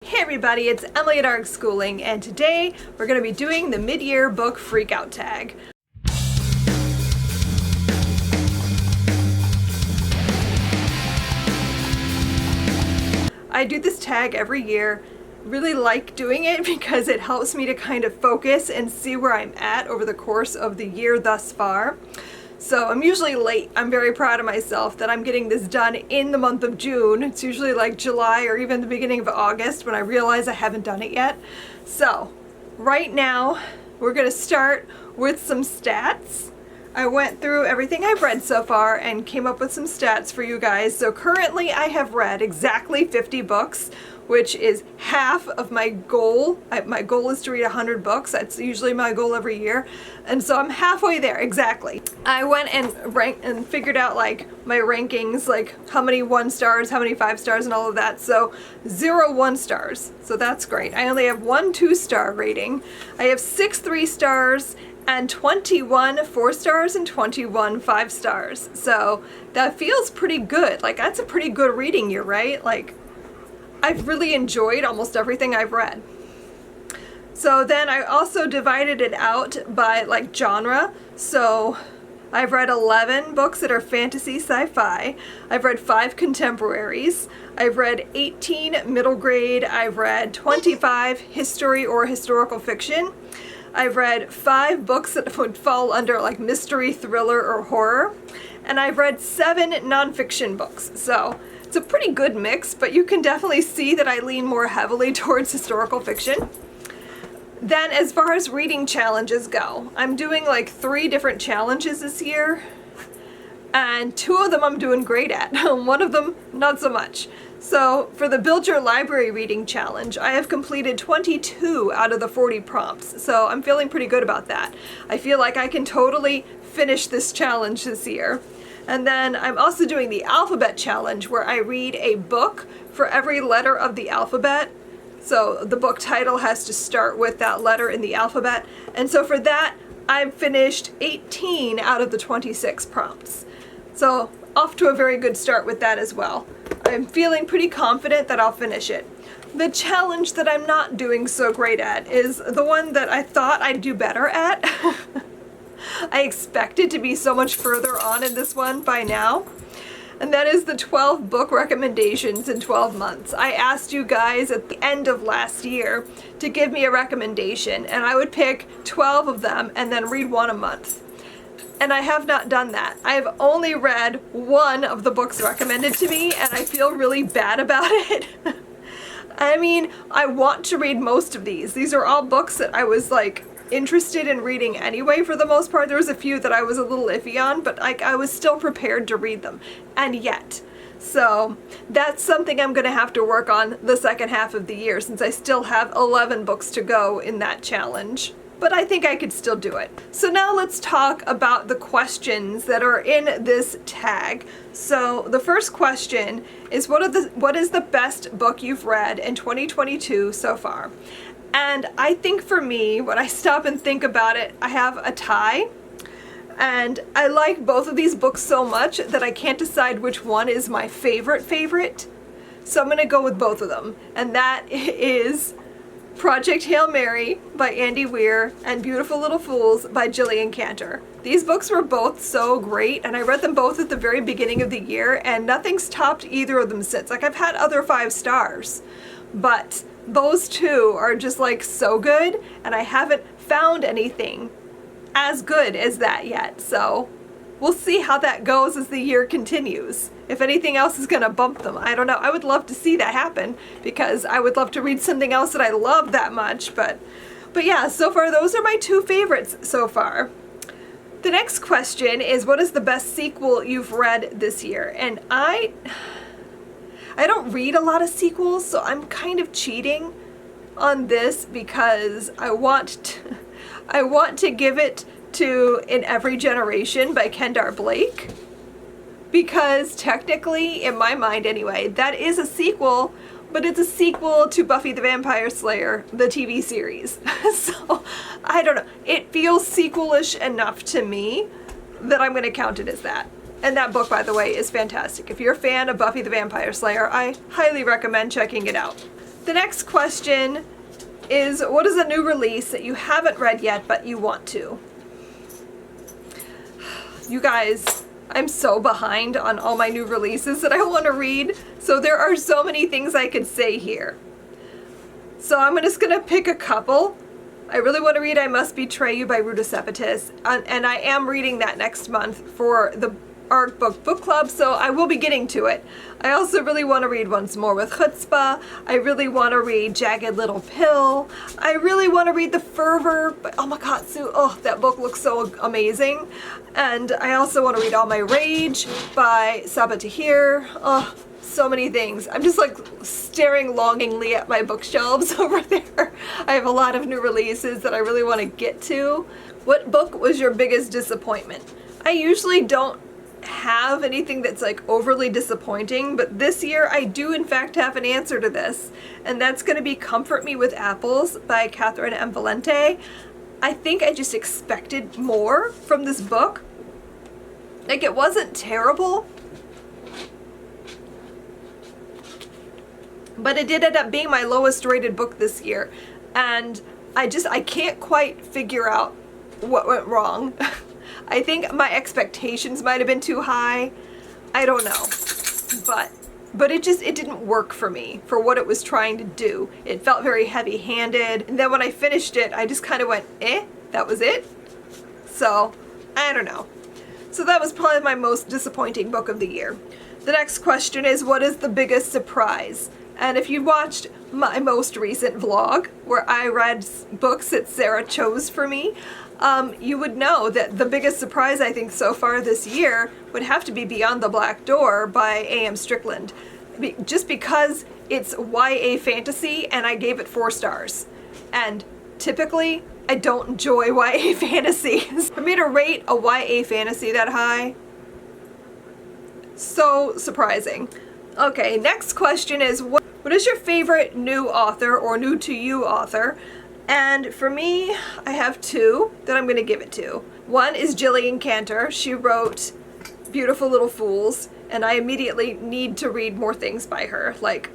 Hey everybody, it's Emily at ARG Schooling, and today we're going to be doing the mid-year book freakout tag. I do this tag every year. Really like doing it because it helps me to kind of focus and see where I'm at over the course of the year thus far. So I'm usually late. I'm very proud of myself that I'm getting this done in the month of June. It's usually like July or even the beginning of August when I realize I haven't done it yet. So right now we're going to start with some stats. I went through everything I've read so far and came up with some stats for you guys. So currently I have read exactly 50 books, which is half of my goal. My goal is to read 100 books. That's usually my goal every year. And so I'm halfway there, exactly. I went and ranked and figured out like my rankings, like how many 1 stars, how many 5 stars and all of that. So 0 1 stars. So that's great. I only have 1 2-star rating. I have 6 3 stars and 21 4 stars and 21 5 stars. So that feels pretty good. Like that's a pretty good reading year, right? Like I've really enjoyed almost everything I've read. So then I also divided it out by like genre. So I've read 11 books that are fantasy sci-fi. I've read 5 contemporaries. I've read 18 middle grade. I've read 25 history or historical fiction. I've read 5 books that would fall under like mystery, thriller, or horror. And I've read 7 nonfiction books. So it's a pretty good mix, but you can definitely see that I lean more heavily towards historical fiction. Then as far as reading challenges go, I'm doing like 3 different challenges this year, and 2 of them I'm doing great at. One of them, not so much. So for the Build Your Library Reading Challenge, I have completed 22 out of the 40 prompts, so I'm feeling pretty good about that. I feel like I can totally finish this challenge this year. And then I'm also doing the Alphabet Challenge, where I read a book for every letter of the alphabet. So the book title has to start with that letter in the alphabet. And so for that, I've finished 18 out of the 26 prompts. So off to a very good start with that as well. I'm feeling pretty confident that I'll finish it. The challenge that I'm not doing so great at is the one that I thought I'd do better at. I expected to be so much further on in this one by now. And that is the 12 book recommendations in 12 months. I asked you guys at the end of last year to give me a recommendation, and I would pick 12 of them and then read 1 a month. And I have not done that. I've only read 1 of the books recommended to me, and I feel really bad about it. I mean, I want to read most of these. These are all books that I was like interested in reading anyway for the most part. There was a few that I was a little iffy on, but I was still prepared to read them, and yet. So that's something I'm going to have to work on the second half of the year, since I still have 11 books to go in that challenge. But I think I could still do it. So now let's talk about the questions that are in this tag. So the first question is, what is the best book you've read in 2022 so far? And I think for me, when I stop and think about it, I have a tie. And I like both of these books so much that I can't decide which one is my favorite. So I'm going to go with both of them. And that is Project Hail Mary by Andy Weir and Beautiful Little Fools by Gillian Cantor. These books were both so great, and I read them both at the very beginning of the year, and nothing's topped either of them since. Like, I've had other 5 stars, but those 2 are just like so good, and I haven't found anything as good as that yet. So we'll see how that goes as the year continues. If anything else is going to bump them, I don't know. I would love to see that happen, because I would love to read something else that I love that much. But yeah, so far those are my 2 favorites so far. The next question is, what is the best sequel you've read this year? And I don't read a lot of sequels, so I'm kind of cheating on this because I want to give it to In Every Generation by Kendare Blake, because technically, in my mind anyway, that is a sequel, but it's a sequel to Buffy the Vampire Slayer, the TV series. So I don't know, it feels sequel-ish enough to me that I'm going to count it as that. And that book, by the way, is fantastic. If you're a fan of Buffy the Vampire Slayer, I highly recommend checking it out. The next question is, what is a new release that you haven't read yet but you want to? You guys, I'm so behind on all my new releases that I want to read, so there are so many things I could say here. So I'm just going to pick a couple. I really want to read I Must Betray You by Ruta Sepetys, and I am reading that next month for the ARC Book Club, so I will be getting to it. I also really want to read Once More with Chutzpah. I really want to read Jagged Little Pill. I really want to read The Fervor by Omakatsu. Oh, that book looks so amazing. And I also want to read All My Rage by Sabaa Tahir. Oh, so many things. I'm just like staring longingly at my bookshelves over there. I have a lot of new releases that I really want to get to. What book was your biggest disappointment? I usually don't have anything that's like overly disappointing, but this year I do in fact have an answer to this, and that's going to be Comfort Me with Apples by Catherynne M. Valente. I think I just expected more from this book. Like, it wasn't terrible, but it did end up being my lowest rated book this year, and I can't quite figure out what went wrong. I think my expectations might have been too high. I don't know. But it didn't work for me for what it was trying to do. It felt very heavy-handed. And then when I finished it, I just kind of went, that was it? So, I don't know. So that was probably my most disappointing book of the year. The next question is, what is the biggest surprise? And if you watched my most recent vlog, where I read books that Sarah chose for me, you would know that the biggest surprise I think so far this year would have to be Beyond the Black Door by A.M. Strickland. Just because it's YA fantasy and I gave it 4 stars. And typically, I don't enjoy YA fantasy. For me to rate a YA fantasy that high, so surprising. Okay, next question is, what is your favorite new author or new to you author? And for me, I have 2 that I'm going to give it to. One is Gillian Cantor. She wrote Beautiful Little Fools, and I immediately need to read more things by her. Like,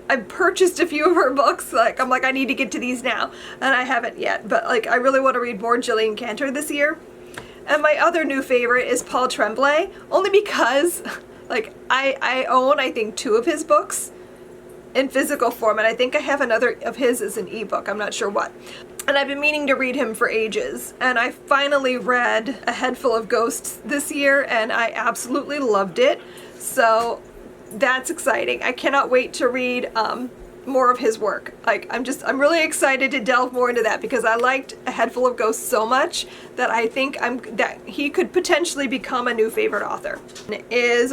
I purchased a few of her books. I'm like, I need to get to these now, and I haven't yet. But like, I really want to read more Gillian Cantor this year. And my other new favorite is Paul Tremblay, only because, like, I own, I think, 2 of his books in physical form, and I think I have another of his as an ebook, I'm not sure what. And I've been meaning to read him for ages, and I finally read A Head Full of Ghosts this year, and I absolutely loved it. So that's exciting. I cannot wait to read more of his work. Like, I'm really excited to delve more into that, because I liked A Head Full of Ghosts so much that I think that he could potentially become a new favorite author.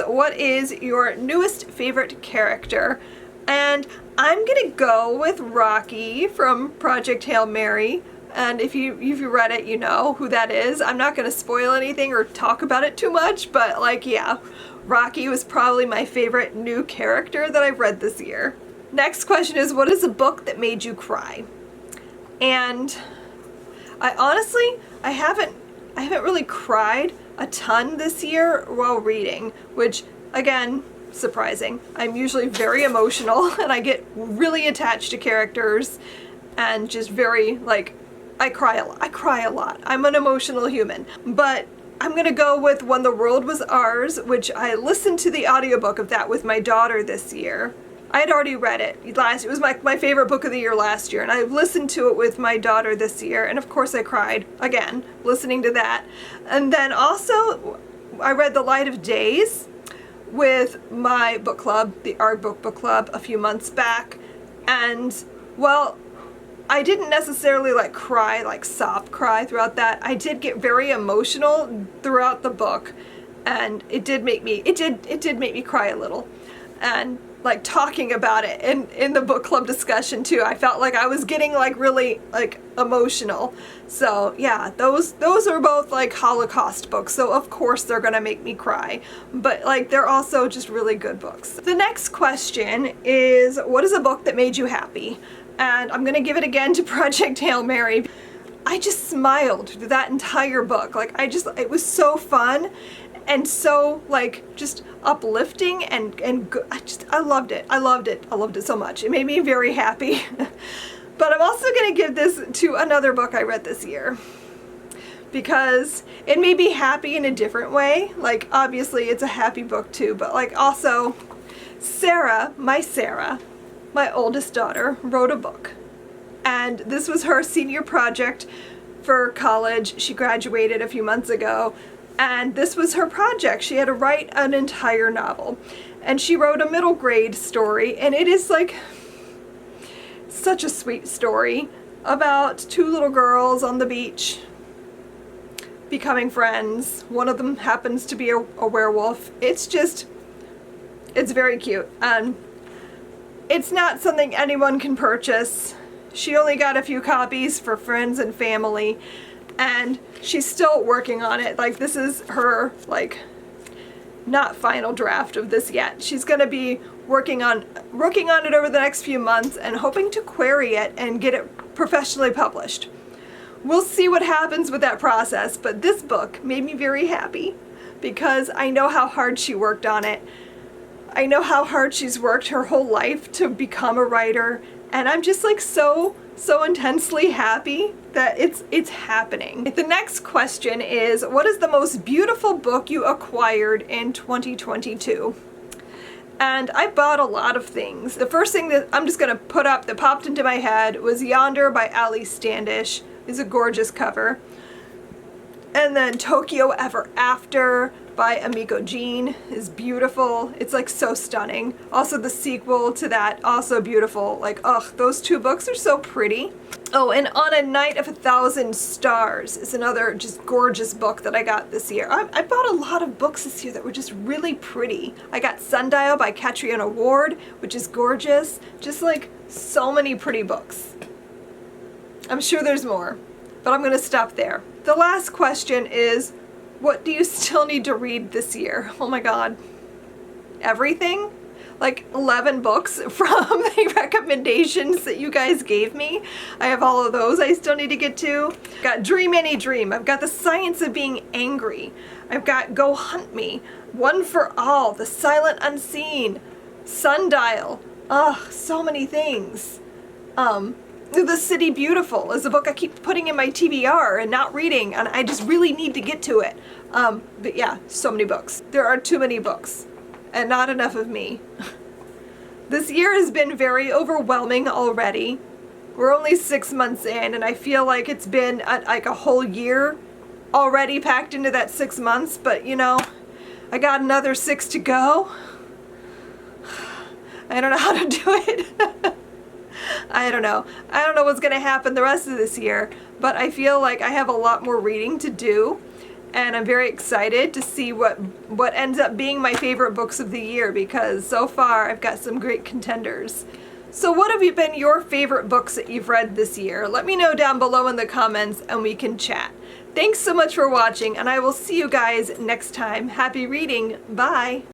What is your newest favorite character? And I'm gonna go with Rocky from Project Hail Mary. And if you read it, you know who that is. I'm not gonna spoil anything or talk about it too much, but like, yeah, Rocky was probably my favorite new character that I've read this year. Next question is, what is a book that made you cry? And I honestly, I haven't really cried a ton this year while reading, which again, surprising. I'm usually very emotional and I get really attached to characters and just very, like, I cry a lot. I'm an emotional human. But I'm gonna go with When the World Was Ours, which I listened to the audiobook of that with my daughter this year. I had already read it. It was my favorite book of the year last year, and I listened to it with my daughter this year, and of course I cried again listening to that. And then also I read The Light of Days with my book club, the ARC Book Club, a few months back, and well, I didn't necessarily like cry, like sob cry throughout that. I did get very emotional throughout the book, and it did make me cry a little. And like talking about it in the book club discussion too, I felt like I was getting like really like emotional. So yeah, those are both like Holocaust books, so of course they're gonna make me cry, but like they're also just really good books. The next question is, what is a book that made you happy? And I'm gonna give it again to Project Hail Mary. I just smiled through that entire book. Like, it was so fun, and so like just uplifting and good. I loved it. I loved it. I loved it so much. It made me very happy. But I'm also going to give this to another book I read this year, because it made me happy in a different way. Like, obviously it's a happy book too, but like also Sarah, my oldest daughter, wrote a book. And this was her senior project for college. She graduated a few months ago, and this was her project. She had to write an entire novel. And she wrote a middle grade story, and it is like such a sweet story about two little girls on the beach becoming friends. One of them happens to be a werewolf. It's very cute. And it's not something anyone can purchase. She only got a few copies for friends and family, and she's still working on it. Like, this is her, like, not final draft of this yet. She's gonna be working on it over the next few months and hoping to query it and get it professionally published. We'll see what happens with that process, but this book made me very happy because I know how hard she worked on it. I know how hard she's worked her whole life to become a writer, and I'm just like so intensely happy that it's happening. The next question is, what is the most beautiful book you acquired in 2022? And I bought a lot of things. The first thing that I'm just gonna put up that popped into my head was Yonder by Ali Standish. It's a gorgeous cover. And then Tokyo Ever After by Emiko Jean is beautiful. It's like so stunning. Also the sequel to that, also beautiful. Like, ugh, those two books are so pretty. Oh, and On a Night of 1,000 Stars is another just gorgeous book that I got this year. I bought a lot of books this year that were just really pretty. I got Sundial by Catriona Ward, which is gorgeous. Just like so many pretty books. I'm sure there's more, but I'm gonna stop there. The last question is, what do you still need to read this year? Oh my God. Everything? Like 11 books from the recommendations that you guys gave me. I have all of those I still need to get to. I've got Dream Any Dream. I've got The Science of Being Angry. I've got Go Hunt Me, One for All, The Silent Unseen, Sundial. Ugh, so many things. The City Beautiful is a book I keep putting in my TBR and not reading, and I just really need to get to it. But yeah, so many books. There are too many books, and not enough of me. This year has been very overwhelming already. We're only 6 months in, and I feel like it's been like a whole year already packed into that 6 months, but you know, I got another 6 to go. I don't know how to do it. I don't know. I don't know what's going to happen the rest of this year, but I feel like I have a lot more reading to do, and I'm very excited to see what ends up being my favorite books of the year, because so far I've got some great contenders. So what have been your favorite books that you've read this year? Let me know down below in the comments and we can chat. Thanks so much for watching, and I will see you guys next time. Happy reading. Bye.